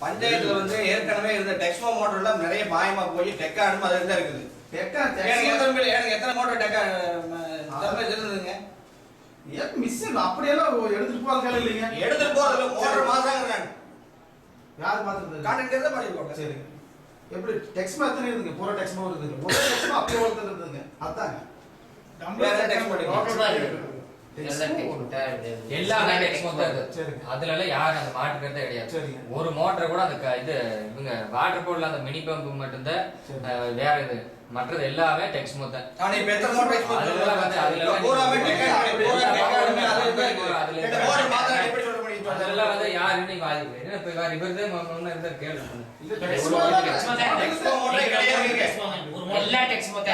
பஞ்சாயத்துல வந்து ஏற்கனவே இருந்த டெக்ஸ்மோ மோட்டர்ல நிறைய மாயமா போய் டெக்கா அனுமதி அதுல தான் இருக்குது. எனக்கு எத்தனை மோட்டர் டெக்கா இருந்ததுங்க? ஏன் மிஷின் அப்படியெல்லாம் எடுத்துட்டு போறதுக்கால இல்லைங்க. எடுத்துட்டு போறதுல மோட்டர் மாத்தாங்க. நான் யார் மாத்துறது? கான்ட்ராக்டர் தான் பண்ணிருக்கோம். சரி, எப்படி டெக்ஸ்மோ எத்தனை இருக்குங்க? பூரா டெக்ஸ்மோ இருக்குங்க. ஒரு டெக்ஸ்மோ அப்படியே ஒருத்தர் இருக்குங்க. அதாங்க வேற டெக்ஸ்மோ எல்லாமே டெக்ஸ்மோ தான் இருக்கு. அதுல யாரும் அந்த மாட்டுக்கிறதே கிடையாது. ஒரு மோட்டர் கூட அந்த இது இவங்க வாட்டர் போர்ட்ல அந்த மினி பம்ப் மட்டும் தான் வேற இது. மற்றது எல்லாமே டெக்ஸ்மோ தான். ஆனா இப்ப எத்தனை மோட்டர் டெக்ஸ்மோ அதெல்லாம் வந்து அதுல பூராமே டெக்கா இந்த மோட்டர் மாத்தா எப்படி சொல்ல முடியும்? அதெல்லாம் வந்து யாருன்னு நீங்க வாதிப்பு என்ன இப்ப வேற இவர்தே முன்ன இருந்தா கேளு. இல்ல டெக்ஸ்மோ மோட்டர் கிடையாதுங்க. எல்லா டெக்ஸ்மோ தான்.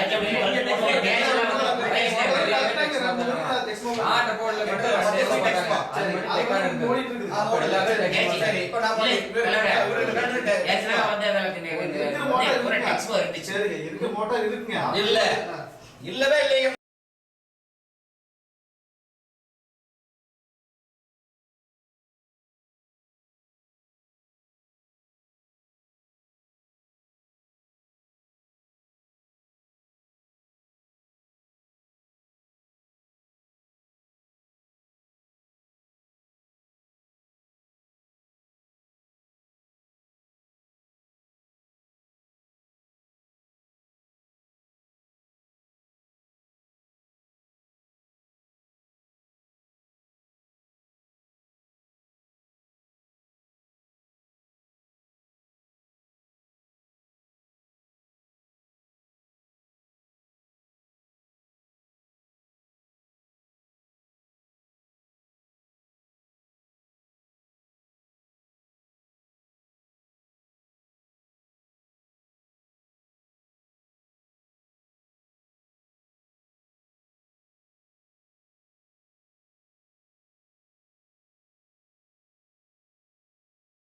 வாட்டர் போர்ட்ல மட்டும் டெக்ஸ்மோ அது மட்டும் டெக்கா இருக்கு. ஓடிட்டு இருக்குது. சரி, இப்ப நாம இருக்கு மோட்டார் இருக்குங்க. இல்ல இல்லவே இல்லைங்க.